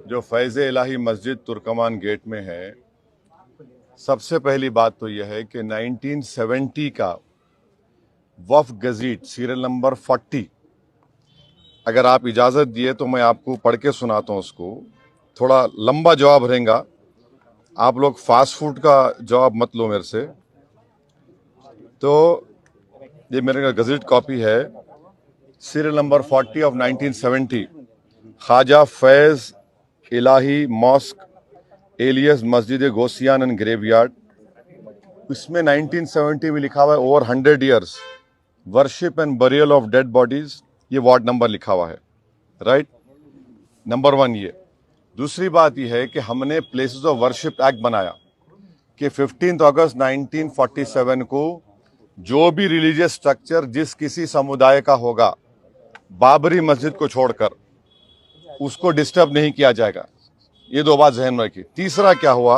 जो फैज़ इलाही मस्जिद तुर्कमान गेट में है, सबसे पहली बात तो यह है कि 1970 का वफ़ गज़ीट सीरियल नंबर 40, अगर आप इजाज़त दिए तो मैं आपको पढ़ के सुनाता हूँ उसको। थोड़ा लंबा जवाब रहेगा, आप लोग फास्ट फूड का जवाब मत लो मेरे से। तो ये मेरे गज़ीट कॉपी है, serial number 40 of 1970, Khwaja Faiz Ilahi mosque alias Masjid Gausiyan and graveyard. इसमें 1970 में लिखा हुआ है over 100 years worship and burial of dead bodies. ये वार्ड नंबर लिखा हुआ है, राइट। नंबर 1 ये। दूसरी बात यह है कि हमने प्लेसेस ऑफ वर्शिप एक्ट बनाया कि 15 अगस्त 1947 को जो भी रिलीजियस स्ट्रक्चर जिस किसी समुदाय का होगा, बाबरी मस्जिद को छोड़कर, उसको डिस्टर्ब नहीं किया जाएगा। ये 2 बात जहन में रखी। तीसरा क्या हुआ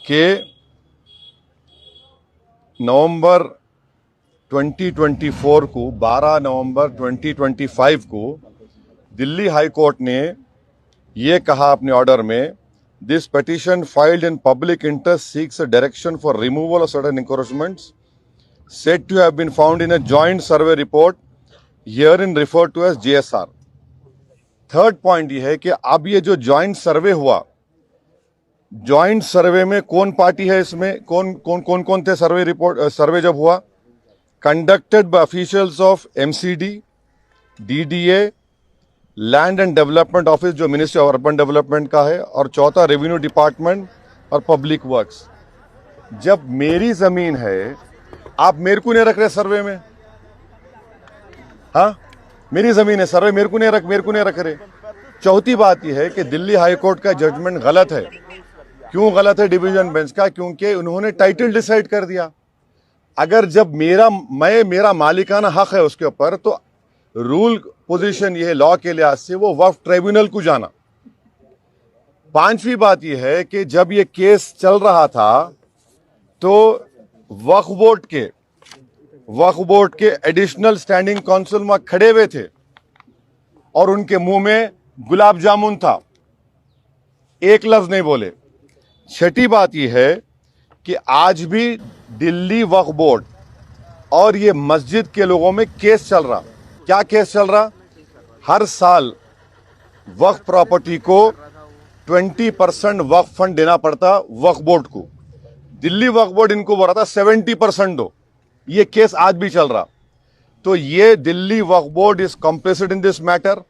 कि नवंबर 2024 को 12 नवंबर 2025 को दिल्ली हाई कोर्ट ने ये कहा अपने ऑर्डर में, this petition filed in public interest seeks a direction for removal of certain encroachments said to have been found in a joint survey report herein referred to as JSR। Third point ये है कि अब ये जो joint सर्वे हुआ, joint सर्वे में कौन party है, इसमें कौन थे सर्वे रिपोर्ट सर्वे जब हुआ, conducted by officials of MCD, DDA, land and development office जो मिनिस्ट्री ऑफ अर्बन डेवलपमेंट का है, और चौथा रेवेन्यू डिपार्टमेंट और पब्लिक वर्क्स। जब मेरी जमीन है, आप मेरे को नहीं रख रहे सर्वे में। हाँ, मेरी जमीन है, सर्वे मेरे को नहीं रख रहे। चौथी बात यह है कि दिल्ली हाई कोर्ट का जजमेंट गलत है। क्यों गलत है डिवीजन बेंच का? क्योंकि उन्होंने टाइटल डिसाइड कर दिया। अगर जब मेरा मालिकाना हक है उसके ऊपर, तो रूल पोजीशन ये है लॉ के लिहाज से वो वक्फ ट्रिब्यूनल को जाना। पांचवी बात यह है कि जब ये केस चल रहा था तो वक्फ बोर्ड के एडिशनल स्टैंडिंग काउंसिल वहां खड़े हुए थे और उनके मुंह में गुलाब जामुन था, एक लफ्ज नहीं बोले। छठी बात यह है कि आज भी दिल्ली वक्फ बोर्ड और ये मस्जिद के लोगों में केस चल रहा। क्या केस चल रहा? हर साल वक्फ प्रॉपर्टी को 20% वक्फ फंड देना पड़ता वक्फ बोर्ड को। दिल्ली वक्फ बोर्ड इनको बोल रहा था 70% दो। ये केस आज भी चल रहा। तो ये Delhi Waqf board is complicit in this matter.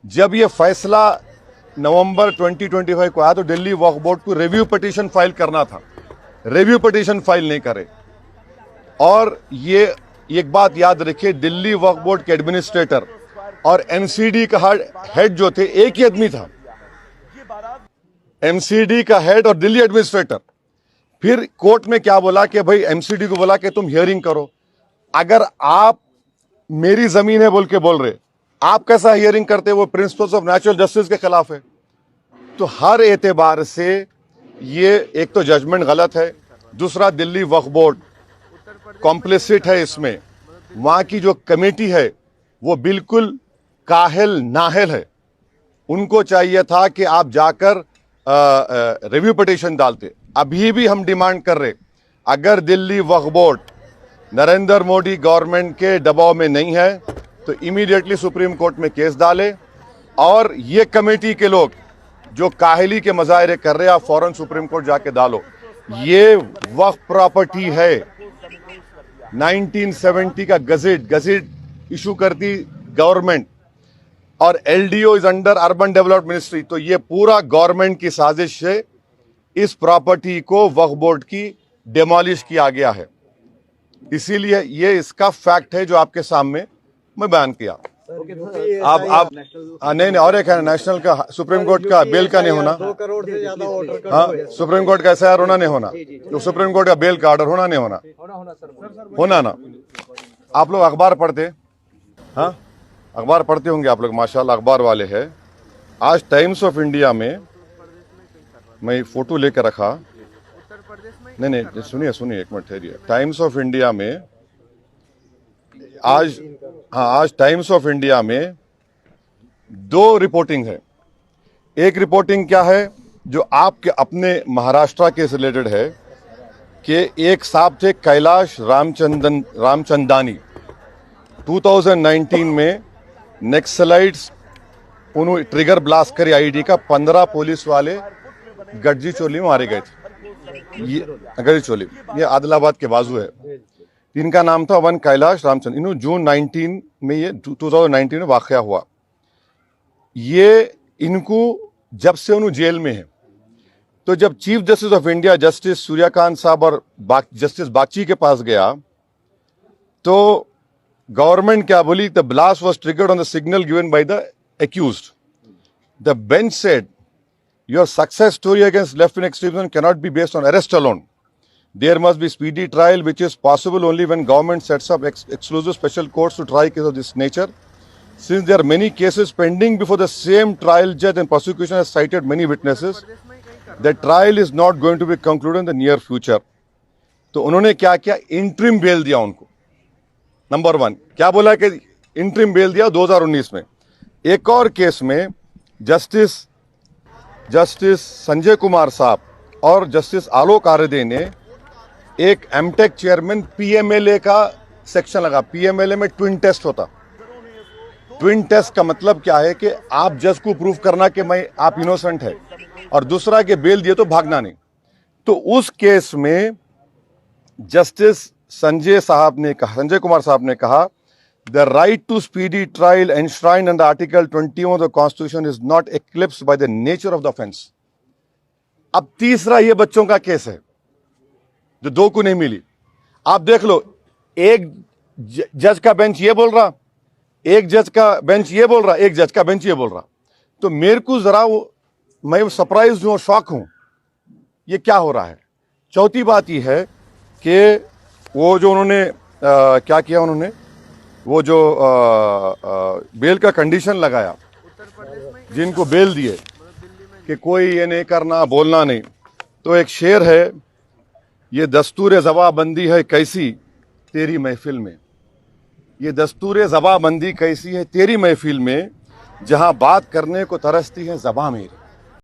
जब ये फैसला नवंबर 2025 को आया तो दिल्ली वक्फ बोर्ड को रिव्यू पिटीशन फाइल करना था, रिव्यू पिटीशन फाइल नहीं करे। और ये एक बात याद रखिए, दिल्ली वक्फ बोर्ड के एडमिनिस्ट्रेटर और MCD का हेड जो थे, एक ही आदमी था। MCD का हेड और दिल्ली एडमिनिस्ट्रेटर। फिर कोर्ट में क्या बोला कि भाई MCD को बोला कि तुम हियरिंग करो। अगर आप मेरी जमीन है बोल के बोल रहे, आप कैसा हियरिंग करते? वो प्रिंसिपल्स ऑफ नेचुरल जस्टिस के खिलाफ है। तो हर एतबार से ये एक तो जजमेंट गलत है, दूसरा दिल्ली वक्फ बोर्ड कॉम्प्लिसिट है इसमें। वहां की जो कमेटी है वो बिल्कुल काहिल नाहिल है। उनको चाहिए था कि आप जाकर रिव्यू पिटीशन डालते। अभी भी हम डिमांड कर रहे, अगर दिल्ली वक्फ बोर्ड नरेंद्र मोदी गवर्नमेंट के दबाव में नहीं है तो इमीडिएटली सुप्रीम कोर्ट में केस डाले, और ये कमेटी के लोग जो काहिली के मजाहरे कर रहे हैं, आप फौरन सुप्रीम कोर्ट जाके डालो। ये वक्फ प्रॉपर्टी है, 1970 का गज़ेट इशू करती गवर्नमेंट, और LDO is under urban development ministry. तो ये पूरा गवर्नमेंट की साजिश है, इस प्रॉपर्टी को वक्फ बोर्ड की डिमोलिश किया गया है। इसीलिए ये इसका फैक्ट है जो आपके सामने मैं बयान किया। आप नहीं, और एक है नेशनल का, सुप्रीम कोर्ट का बेल का नहीं होना। 2 करोड़ से ज्यादा ऑर्डर हाँ, सुप्रीम कोर्ट का SIR होना नहीं होना, तो सुप्रीम कोर्ट का बेल का ऑर्डर होना नहीं होना ना। आप लोग अखबार पढ़ते? हाँ, अखबार पढ़ते होंगे आप लोग, माशाल्लाह अखबार वाले हैं। आज टाइम्स ऑफ इंडिया में मैं फोटो लेकर रखा। नहीं, सुनिए एक मिनट ठहरिए। टाइम्स ऑफ इंडिया में आज टाइम्स ऑफ इंडिया में 2 रिपोर्टिंग है। एक रिपोर्टिंग क्या है जो आपके अपने महाराष्ट्र के रिलेटेड है कि एक साहब थे कैलाश रामचंदानी 2019 में नेक्सलाइट्स उन्होंने ट्रिगर ब्लास्ट करी आईडी का 15 पुलिस वाले गड्जी चोली में मारे गए थे। ये गड्जी चोली ये आदिलाबाद के बाजू है। इनका नाम था वन कैलाश रामचंद। इन्होंने जून 19 में ये 2019 में वाकया हुआ। ये इनको जब से उन्होंने जेल में है तो जब chief justice of India justice Suryakant साहब और जस्टिस बागची के पास गया तो गवर्नमेंट क्या बोली, the blast was triggered on the signal given by the accused. The bench said, your success story against left-wing extremism cannot be based on arrest alone. There must be speedy trial, which is possible only when government sets up exclusive special courts to try cases of this nature. Since there are many cases pending before the same trial judge and prosecution has cited many witnesses, the trial is not going to be concluded in the near future. तो उन्होंने क्या किया, interim bell दिया उनको। Number one क्या बोला कि interim bell दिया 2019 में। एक और केस में जस्टिस संजय कुमार साहब और जस्टिस आलोक आर्दे ने एक एमटेक चेयरमैन पीएमएलए का सेक्शन लगा। पीएमएलए में ट्विन टेस्ट होता। ट्विन टेस्ट का मतलब क्या है कि आप जज को प्रूव करना कि आप इनोसेंट है और दूसरा के बेल दिए तो भागना नहीं। तो उस केस में जस्टिस संजय कुमार साहब ने कहा, the right to speedy trial enshrined under Article 21 of the Constitution is not eclipsed by the nature of the offense. अब तीसरा ये बच्चों का केस है जो 2 को नहीं मिली। आप देख लो, एक जज का बेंच ये बोल रहा, एक जज का बेंच ये बोल रहा, एक जज का बेंच ये बोल रहा। तो मेरे को जरा मैं सरप्राइज हूं, शॉक हूं, ये क्या हो रहा है। चौथी बात ये है कि वो जो उन्होंने क्या किया, उन्होंने वो जो बेल का कंडीशन लगाया, जिनको बेल दिए कि कोई ये नहीं करना, बोलना नहीं। तो एक शेर है, ये दस्तूर जबाबंदी है कैसी तेरी महफिल में। ये दस्तूर जबाबंदी कैसी है तेरी महफिल में, जहां बात करने को तरसती है ज़बां मेरी।